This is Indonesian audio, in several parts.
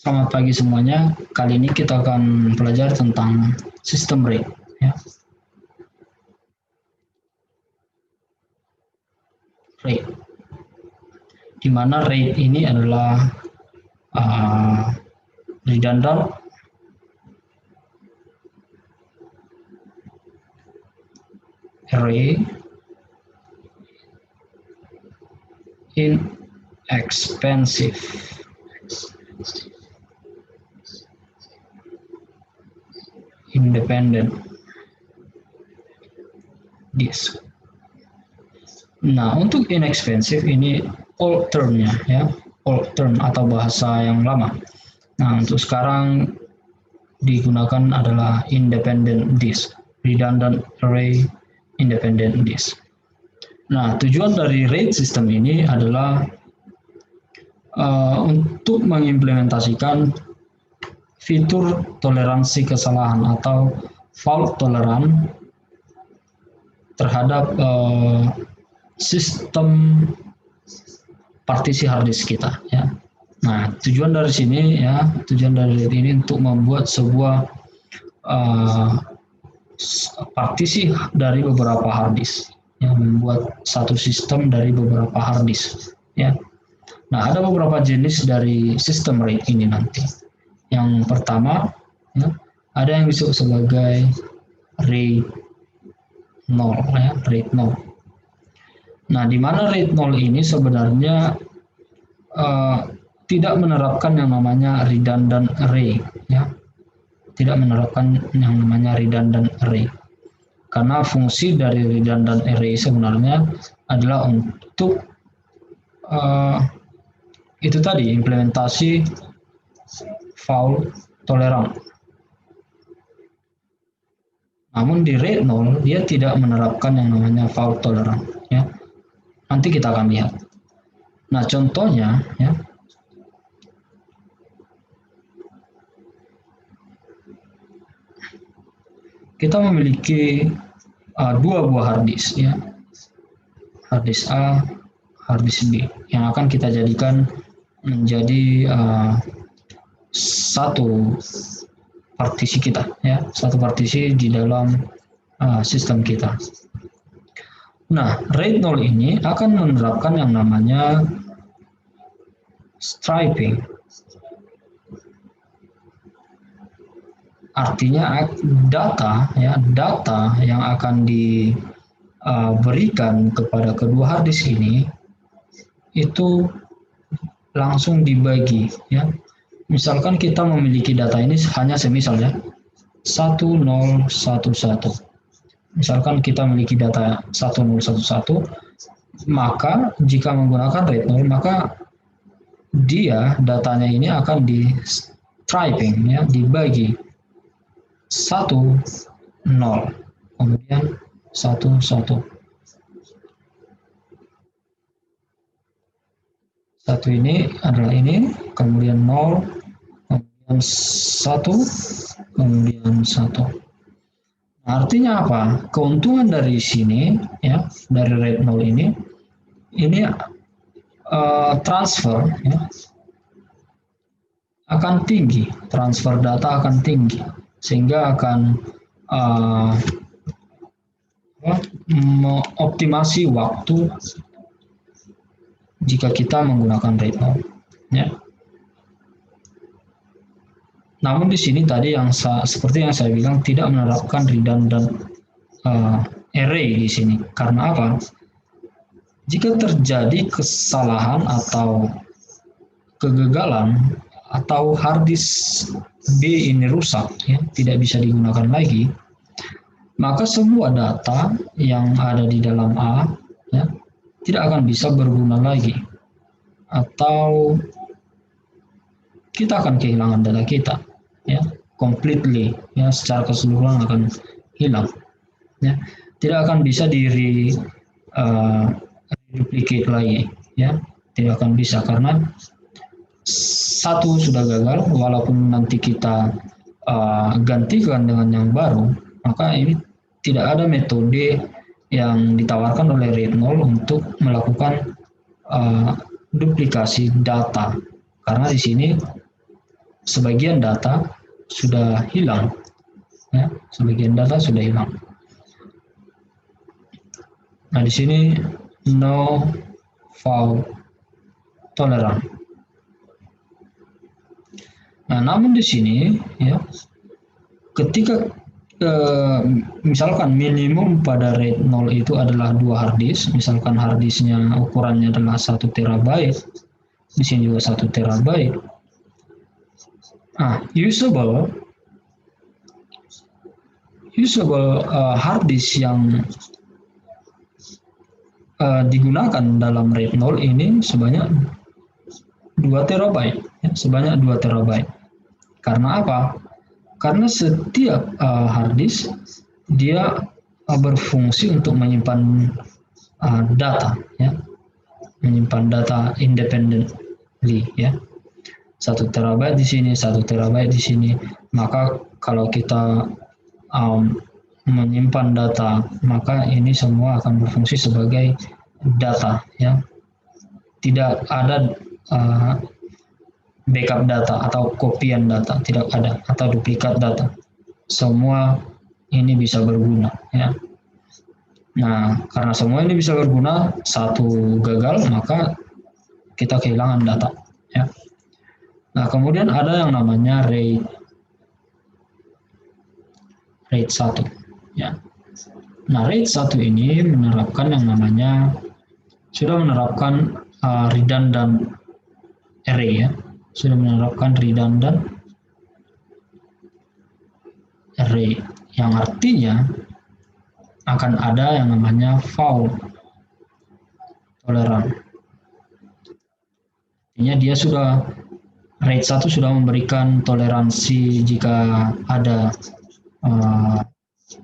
Selamat pagi semuanya. Kali ini kita akan belajar tentang sistem RAID. Ya. RAID. Di mana RAID ini adalah redundant array inexpensive independent disk. Nah, untuk inexpensive ini old term-nya ya, old term atau bahasa yang lama. Nah, untuk sekarang digunakan adalah independent disk, redundant array independent disk. Nah, tujuan dari RAID system ini adalah untuk mengimplementasikan fitur toleransi kesalahan atau fault tolerant terhadap sistem partisi hard disk kita. Ya. Nah, tujuan dari sini ya, tujuan dari ini untuk membuat sebuah partisi dari beberapa hard disk, yang membuat satu sistem dari beberapa hard disk. Ya. Nah, ada beberapa jenis dari sistem RAID ini nanti. Yang pertama, ya, ada yang disebut sebagai RAID 0, ya, RAID 0. Nah, di mana RAID 0 ini sebenarnya tidak menerapkan yang namanya redundant array, ya, tidak menerapkan yang namanya redundant array. Karena fungsi dari redundant array sebenarnya adalah untuk itu tadi, implementasi fault tolerant. Namun di RAID 0 dia tidak menerapkan yang namanya fault tolerant. Ya. Nanti kita akan lihat. Nah, contohnya, ya, kita memiliki dua buah hard disk, ya, hard disk A, hard disk B, yang akan kita jadikan menjadi satu partisi kita, ya, satu partisi di dalam sistem kita. Nah, RAID 0 ini akan menerapkan yang namanya striping. Artinya data, ya, data yang akan diberikan kepada kedua hard disk ini itu langsung dibagi, ya. Misalkan kita memiliki data ini hanya semisal, ya, 1011. Misalkan kita memiliki data 1011, maka jika menggunakan RAID 0, maka dia datanya ini akan di striping, ya, dibagi 1, 0, kemudian 1, 1. 1 ini adalah ini, kemudian 0, kemudian 1, kemudian 1. Nah, artinya apa? Keuntungan dari sini, ya, dari RAID 0 ini transfer, ya, akan tinggi, transfer data akan tinggi, sehingga akan mengoptimasi waktu jika kita menggunakan RAID 0. Ya. Namun di sini tadi yang seperti yang saya bilang tidak menerapkan redundant array di sini. Karena apa? Jika terjadi kesalahan atau kegagalan atau hard disk B ini rusak, ya, tidak bisa digunakan lagi, maka semua data yang ada di dalam A, ya, tidak akan bisa berguna lagi, atau kita akan kehilangan data kita, ya, completely, ya, secara keseluruhan akan hilang, ya, tidak akan bisa duplicate lagi, ya, tidak akan bisa karena satu sudah gagal, walaupun nanti kita gantikan dengan yang baru, maka ini tidak ada metode yang ditawarkan oleh RAID 0 untuk melakukan duplikasi data, karena di sini sebagian data sudah hilang, ya, sebagian data sudah hilang. Nah, di sini no fault tolerant. Nah, namun di sini ya, ketika misalkan minimum pada RAID 0 itu adalah 2 hard disk, misalkan hard disknya ukurannya adalah 1 terabyte, di sini juga 1 terabyte. Nah, usable hard disk yang digunakan dalam RAID 0 ini sebanyak 2 terabyte, ya, sebanyak 2 terabyte. Karena apa? Karena setiap hard disk dia berfungsi untuk menyimpan data, ya, menyimpan data independently, ya. 1 terabyte di sini, 1 terabyte di sini. Maka kalau kita menyimpan data, maka ini semua akan berfungsi sebagai data, ya. Tidak ada backup data atau kopian data, tidak ada, atau duplikat data. Semua ini bisa berguna, ya. Nah, karena semua ini bisa berguna, satu gagal maka kita kehilangan data, ya. Nah, kemudian ada yang namanya RAID 1, ya. Nah, RAID 1 ini menerapkan yang namanya, sudah menerapkan redundant array, ya. Sudah menerapkan redundant array, yang artinya akan ada yang namanya fault tolerant. Artinya dia sudah, RAID 1 sudah memberikan toleransi jika ada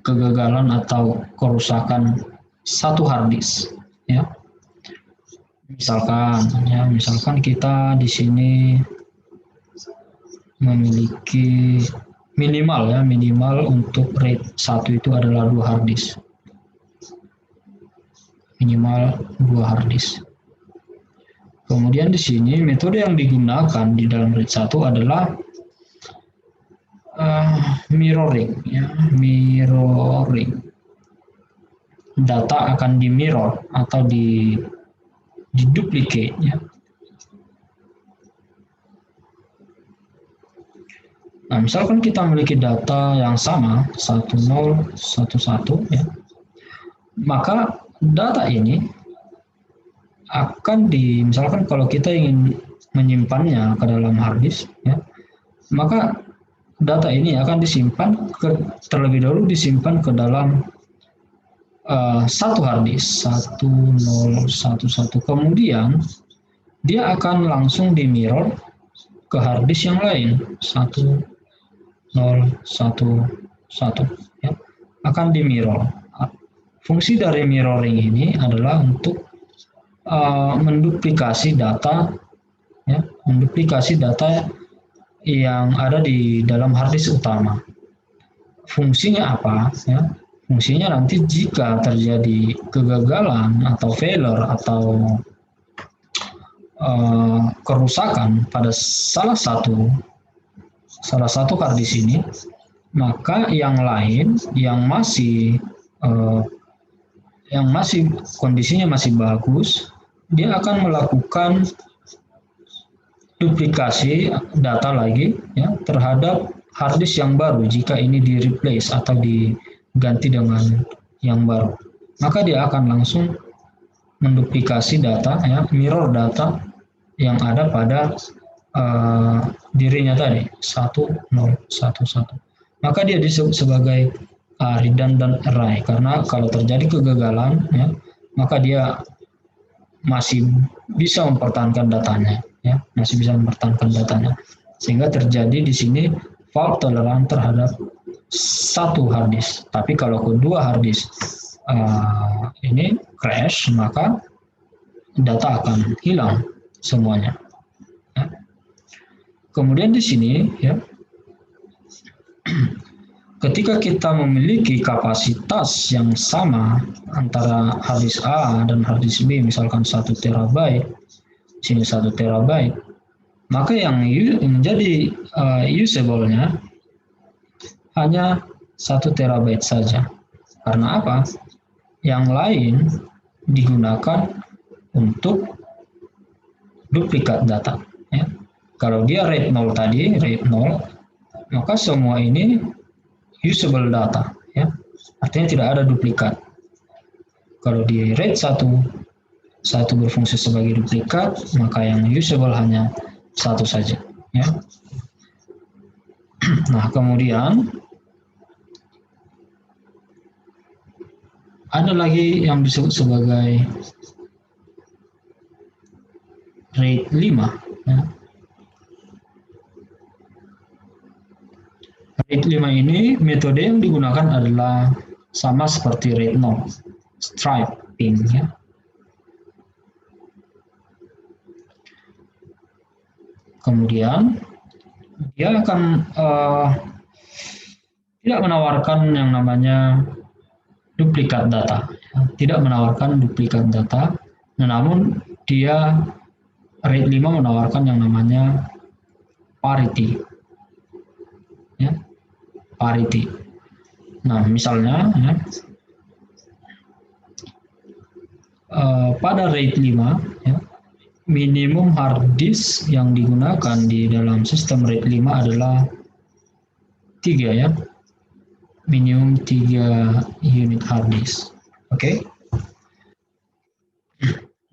kegagalan atau kerusakan satu hard disk, ya. Misalkan kita di sini memiliki minimal untuk RAID 1 itu adalah 2 hard disk. Minimal 2 hard disk. Kemudian di sini metode yang digunakan di dalam RAID 1 adalah mirroring, ya, mirroring. Data akan di mirror atau duplicate, ya. Nah, misalkan kita memiliki data yang sama 1011, ya, maka data ini akan misalkan kalau kita ingin menyimpannya ke dalam hard disk, ya, maka data ini akan disimpan terlebih dahulu disimpan ke dalam satu hard disk 1011, kemudian dia akan langsung di mirror ke hard disk yang lain 1011, ya, akan di mirror. Fungsi dari mirroring ini adalah untuk menduplikasi data, ya, menduplikasi data yang ada di dalam hard disk utama. Fungsinya apa, ya? Fungsinya nanti jika terjadi kegagalan atau failure atau kerusakan pada salah satu hard disk ini, maka yang lain yang masih kondisinya masih bagus, dia akan melakukan duplikasi data lagi, ya, terhadap hard disk yang baru jika ini di replace atau diganti dengan yang baru. Maka dia akan langsung menduplikasi data, ya, mirror data yang ada pada dirinya tadi 1011. Maka dia disebut sebagai redundant array, karena kalau terjadi kegagalan, ya, maka dia masih bisa mempertahankan datanya, ya, masih bisa mempertahankan datanya, sehingga terjadi di sini fault tolerant terhadap satu hard disk. Tapi kalau kedua hard disk ini crash, maka data akan hilang semuanya, ya. Kemudian di sini, ya, ketika kita memiliki kapasitas yang sama antara hard disk A dan hard disk B, misalkan 1 terabyte, sini 1 terabyte, Maka yang menjadi usable-nya hanya 1 terabyte saja. Karena apa? Yang lain digunakan untuk duplikat data. Ya. Kalau dia RAID 0 tadi, RAID 0, maka semua ini usable data. Ya. Artinya tidak ada duplikat. Kalau di RAID 1 berfungsi sebagai duplikat, maka yang usable hanya 1 saja. Ya. Nah, kemudian ada lagi yang disebut sebagai RAID 5. Ya. RAID 5 ini metode yang digunakan adalah sama seperti RAID 0, striping. Ya. Kemudian dia akan tidak menawarkan yang namanya duplikat data, ya. Tidak menawarkan duplikat data, namun dia RAID 5 menawarkan yang namanya parity. Ya, parity. Nah, misalnya ya, pada RAID 5 ya, minimum hard disk yang digunakan di dalam sistem RAID 5 adalah 3 ya. Minimum 3 unit hard disk. Oke.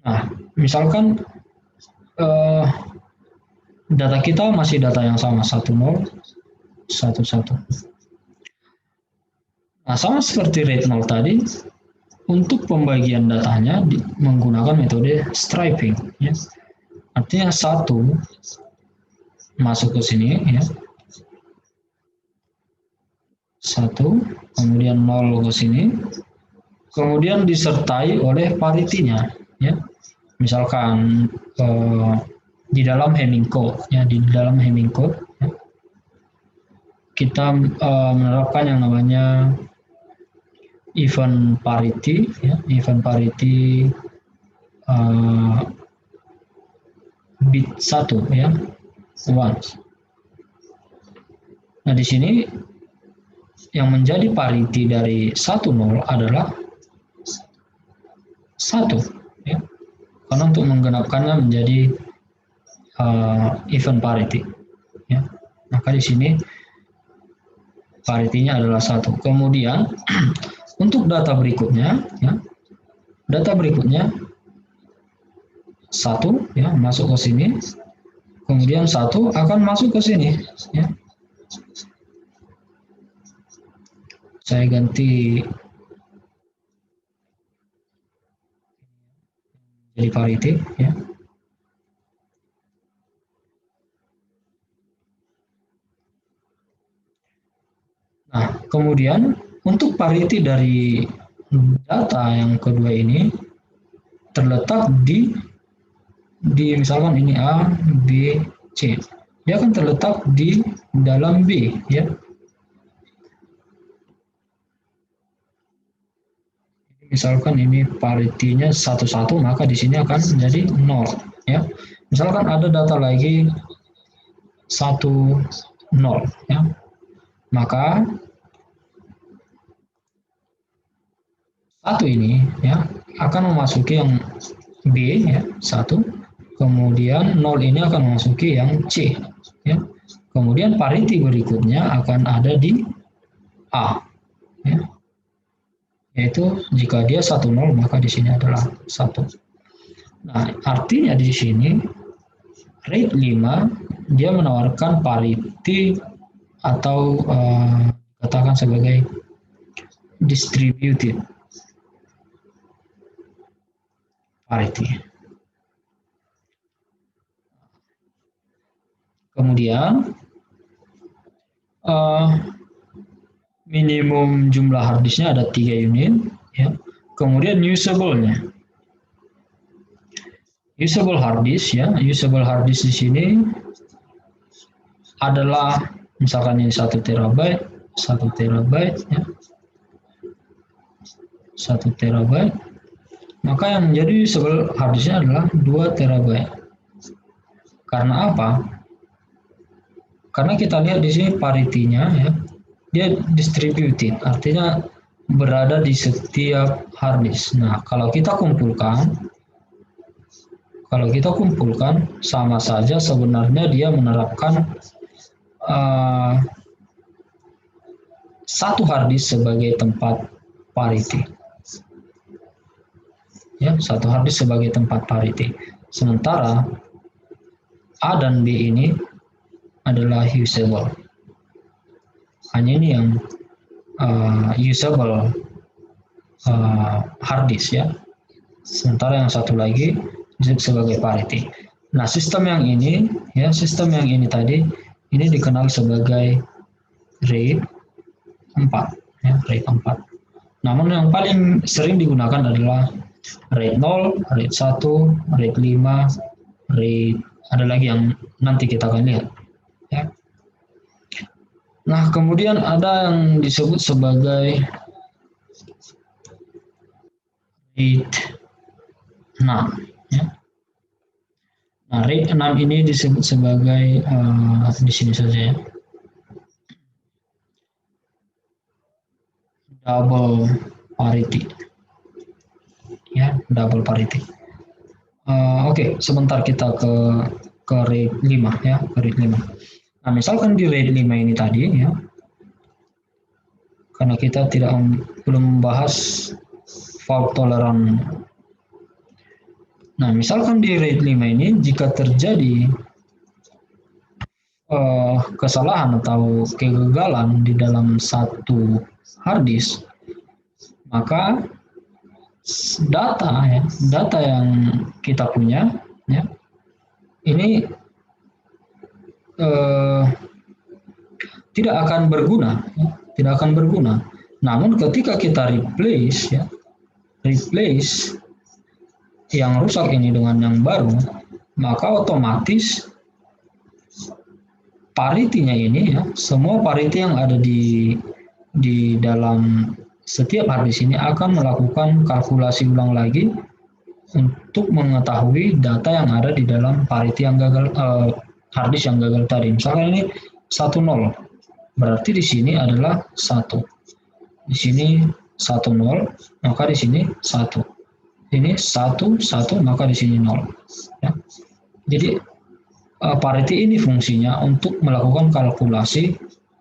Nah, misalkan data kita masih data yang sama 10 11. Nah, sama seperti RAID 0 tadi, untuk pembagian datanya menggunakan metode striping. Ya. Artinya 1 masuk ke sini, ya. 1, kemudian 0 ke sini, kemudian disertai oleh parity-nya. Ya. Misalkan di dalam Hamming code, ya, di dalam Hamming code, ya, kita menerapkan yang namanya event parity, ya, event parity bit 1, ya, 1. Nah, di sini yang menjadi parity dari 10 adalah 1, ya. Karena untuk menggenapkannya menjadi event parity, ya. Maka di sini parity-nya adalah 1. Kemudian untuk data berikutnya, ya, data berikutnya 1 ya masuk ke sini, kemudian 1 akan masuk ke sini, ya. Saya ganti jadi parity, ya. Nah, kemudian untuk parity dari data yang kedua ini terletak di misalkan ini A, B, C. Dia akan terletak di dalam B, ya. Misalkan ini parity-nya 1, maka di sini akan menjadi 0, ya. Misalkan ada data lagi 1, 0, ya. Maka 1 ini ya akan memasuki yang B, ya, 1. Kemudian 0 ini akan memasuki yang C, ya. Kemudian parity berikutnya akan ada di A, ya. Yaitu jika dia 1, 0 maka di sini adalah 1. Nah, artinya di sini RAID 5 dia menawarkan parity atau katakan sebagai distributed parity. Kemudian minimum jumlah harddisknya ada 3 unit, ya. Kemudian usable-nya. Usable harddisk, ya. Usable harddisk di sini adalah misalkan ini 1 terabyte, 1 terabyte, ya. 1 terabyte. Maka yang menjadi usable harddisknya adalah 2 terabyte. Karena apa? Karena kita lihat di sini parity-nya ya, dia distributed, artinya berada di setiap hard disk. Nah, kalau kita kumpulkan sama saja sebenarnya dia menerapkan satu hard disk sebagai tempat parity. Ya, satu hard disk sebagai tempat parity. Sementara A dan B ini adalah usable. Hanya ini yang usable hard disk ya. Sementara yang satu lagi sebagai parity. Nah, sistem yang ini tadi ini dikenal sebagai RAID 4 ya, RAID 4. Namun yang paling sering digunakan adalah RAID 0, RAID 1, RAID 5, RAID ada lagi yang nanti kita akan lihat ya. Nah, kemudian ada yang disebut sebagai RAID 6 ya. Nah, RAID 6 ini disebut sebagai di sini saja ya, double parity ya, double parity. Oke, sebentar kita ke RAID 5 ya, ke RAID 5. Nah, misalkan di RAID 5 ini tadi ya, karena kita belum membahas fault tolerant. Nah, misalkan di RAID 5 ini jika terjadi kesalahan atau kegagalan di dalam satu hard disk, maka data yang kita punya ya, ini tidak akan berguna ya, tidak akan berguna. Namun ketika kita replace yang rusak ini dengan yang baru, maka otomatis parity-nya ini ya, semua parity yang ada di dalam setiap hard disk ini akan melakukan kalkulasi ulang lagi untuk mengetahui data yang ada di dalam parity yang gagal, hard disk yang gagal tadi. Misalnya ini 10, berarti di sini adalah 1. Di sini 10, maka di sini 1. Ini 1, maka di sini 0. Ya. Jadi parity ini fungsinya untuk melakukan kalkulasi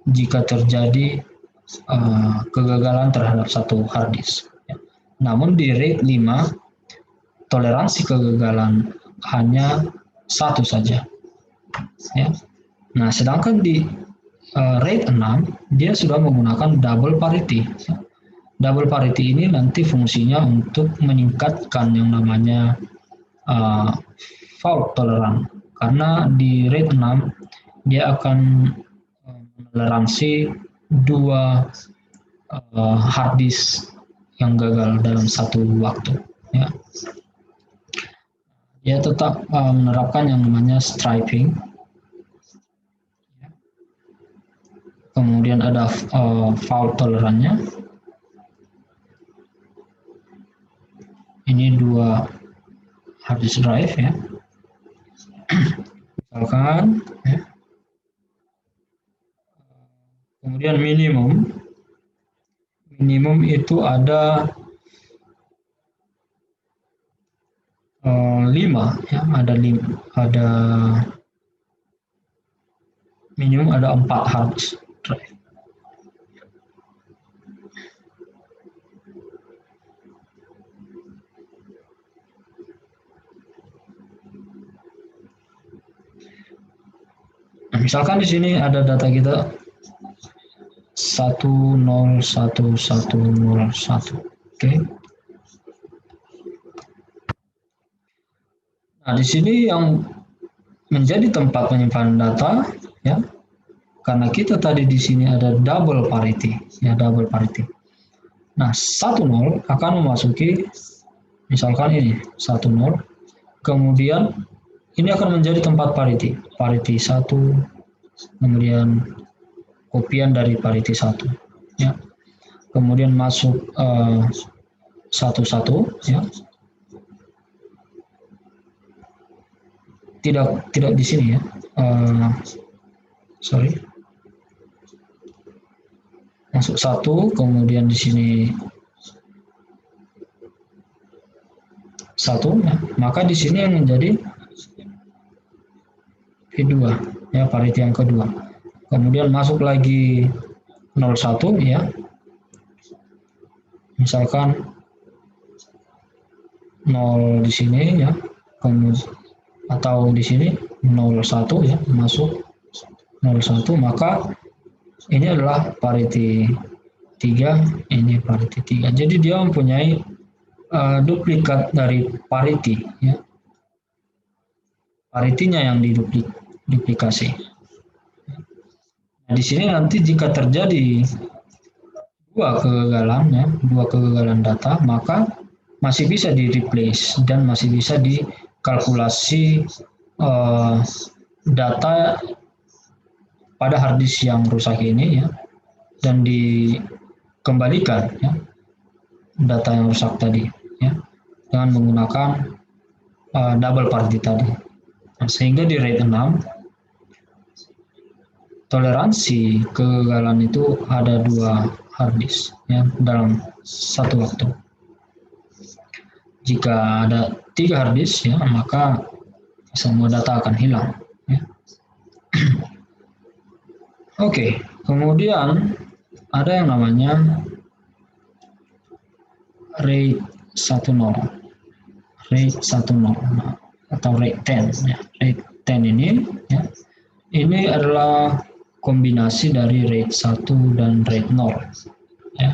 jika terjadi kegagalan terhadap satu hard disk. Ya. Namun di RAID 5 toleransi kegagalan hanya 1 saja. Ya. Nah, sedangkan di RAID 6 dia sudah menggunakan double parity. Ya. Double parity ini nanti fungsinya untuk meningkatkan yang namanya fault tolerant. Karena di RAID 6 dia akan toleransi 2 hard disk yang gagal dalam satu waktu. Ya. Dia tetap menerapkan yang namanya striping. Kemudian ada fault tolerannya. Ini 2 hard disk drive ya. Misalkan ya. Kemudian minimum itu ada 5 ya, ada minimum ada 4 hard disk drive. Nah, misalkan di sini ada data kita 101101. Oke. Nah, di sini yang menjadi tempat penyimpanan data ya. Karena kita tadi di sini ada double parity ya, double parity. Nah, 10 akan memasuki misalkan ini 10, kemudian ini akan menjadi tempat parity 1, kemudian kopian dari parity 1 ya. Kemudian masuk 11 ya. tidak di sini ya. Sorry. Masuk 1, kemudian di sini 1 ya. Maka di sini yang menjadi V2 ya, pariti yang kedua. Kemudian masuk lagi 01 ya. Misalkan 0 di sini ya. Atau di sini 01 ya, masuk 01, maka ini adalah pariti 3, ini pariti 3. Jadi dia mempunyai duplikat dari pariti ya. Paritinya yang diduplikasi. Nah, di sini nanti jika terjadi dua kegagalan data, maka masih bisa di replace dan masih bisa dikalkulasi data pada hard disk yang rusak ini ya, dan dikembalikan ya, data yang rusak tadi ya, dengan menggunakan double parity tadi. Nah, sehingga di RAID 6 toleransi kegagalan itu ada 2 hard disk ya, dalam satu waktu. Jika ada 3 hard disk ya, maka semua data akan hilang ya. Oke, kemudian ada yang namanya RAID 10, RAID 10 atau RAID 10 ya. RAID 10 ini ya, ini adalah kombinasi dari RAID 1 dan RAID 0 ya.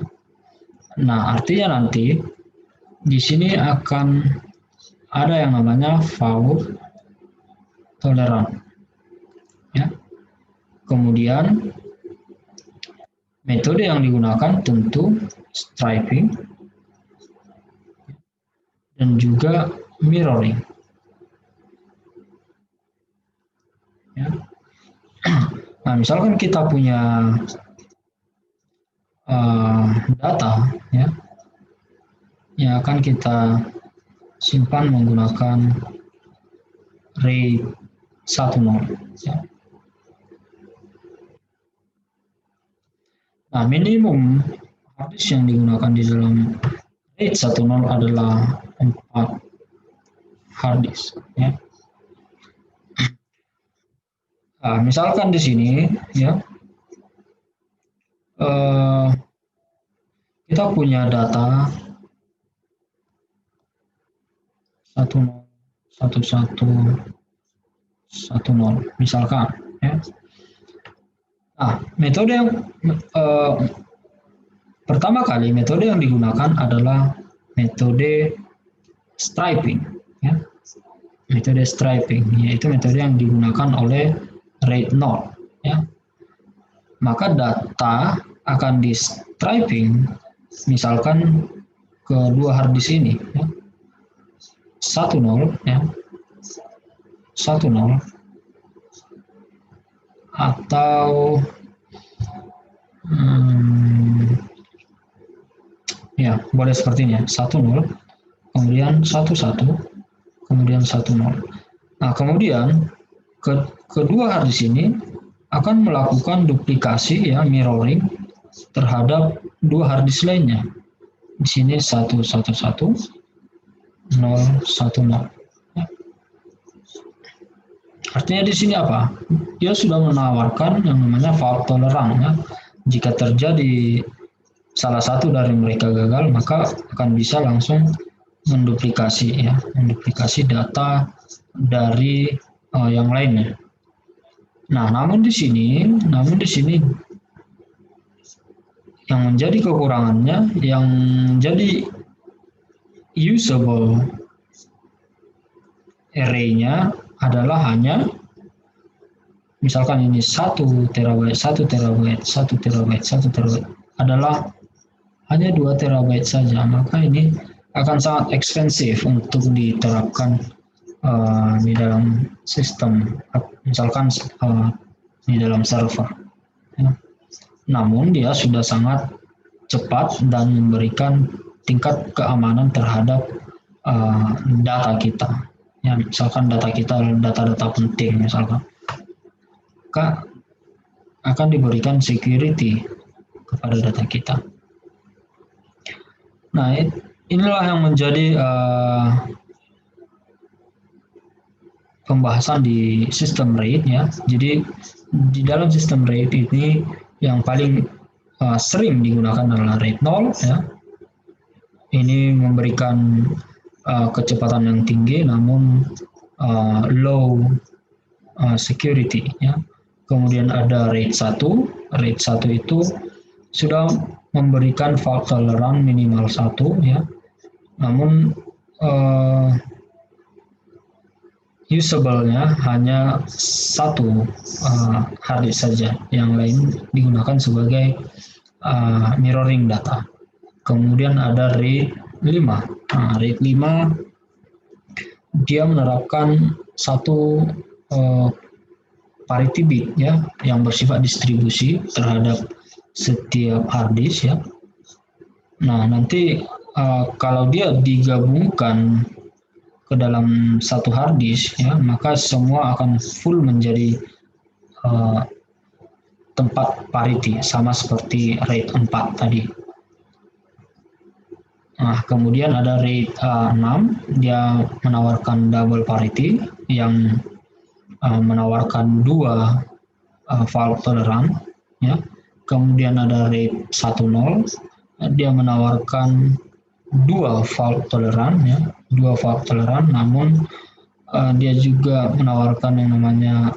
Nah, artinya nanti di sini akan ada yang namanya fault tolerant ya. Kemudian metode yang digunakan tentu striping dan juga mirroring ya. Nah, misalkan kita punya data ya, yang akan kita simpan menggunakan RAID 10 ya. Nah, minimum hard disk yang digunakan di dalam RAID 10 adalah 4 hard disk ya. Nah, misalkan di sini ya, kita punya data 101110 misalkan ya. Nah, metode yang pertama kali metode yang digunakan adalah metode striping ya. Metode striping yaitu metode yang digunakan oleh RAID 0 ya. Maka data akan di striping misalkan ke 2 hard disk ini ya. 10 ya. 10 atau ya boleh sepertinya 10 kemudian 11 kemudian 10. Nah, kemudian kedua hard disk ini akan melakukan duplikasi ya, mirroring terhadap 2 hard disk lainnya. Di sini 111 010. Artinya di sini apa? Dia sudah menawarkan yang namanya fault tolerant ya. Jika terjadi salah satu dari mereka gagal, maka akan bisa langsung menduplikasi ya, menduplikasi data dari yang lainnya. Nah, namun di sini yang menjadi kekurangannya, yang menjadi usable array-nya adalah hanya misalkan ini 1 terabyte adalah hanya 2 terabyte saja, maka ini akan sangat ekspensif untuk diterapkan di dalam sistem, misalkan di dalam server ya. Namun dia sudah sangat cepat dan memberikan tingkat keamanan terhadap data kita ya misalkan data kita data-data penting misalkan, maka akan diberikan security kepada data kita. Nah, inilah yang menjadi pembahasan di sistem RAID ya. Jadi di dalam sistem RAID ini yang paling sering digunakan adalah RAID 0 ya. Ini memberikan kecepatan yang tinggi namun low security ya. Kemudian ada RAID 1. RAID 1 itu sudah memberikan fault tolerance minimal 1 ya. Namun usable-nya hanya satu hard disk saja, yang lain digunakan sebagai mirroring data. Kemudian ada RAID 5. Nah, RAID 5 dia menerapkan satu parity bit ya, yang bersifat distribusi terhadap setiap hard disk ya. Nah, nanti kalau dia digabungkan ke dalam satu hard disk ya, maka semua akan full menjadi tempat parity sama seperti RAID 4 tadi. Nah, kemudian ada RAID 6, dia menawarkan double parity yang menawarkan dua fault tolerance ya. Kemudian ada RAID 10, dia menawarkan dua fault tolerance ya, dua fault tolerance, namun dia juga menawarkan yang namanya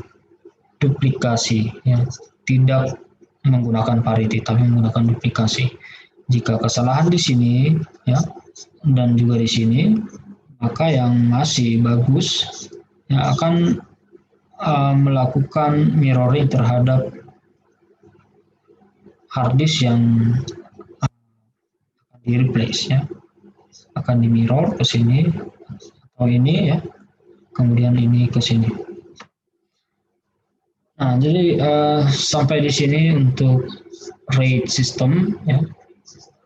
duplikasi ya, tidak menggunakan parity tapi menggunakan duplikasi. Jika kesalahan di sini ya dan juga di sini, maka yang masih bagus ya akan melakukan mirroring terhadap hard disk yang akan di replace ya, akan di mirror ke sini atau ini ya, kemudian ini ke sini. Nah, jadi sampai di sini untuk RAID system ya,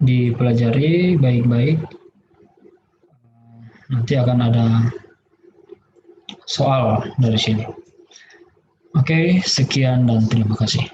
dipelajari baik-baik. Nanti akan ada soal dari sini. Oke, sekian dan terima kasih.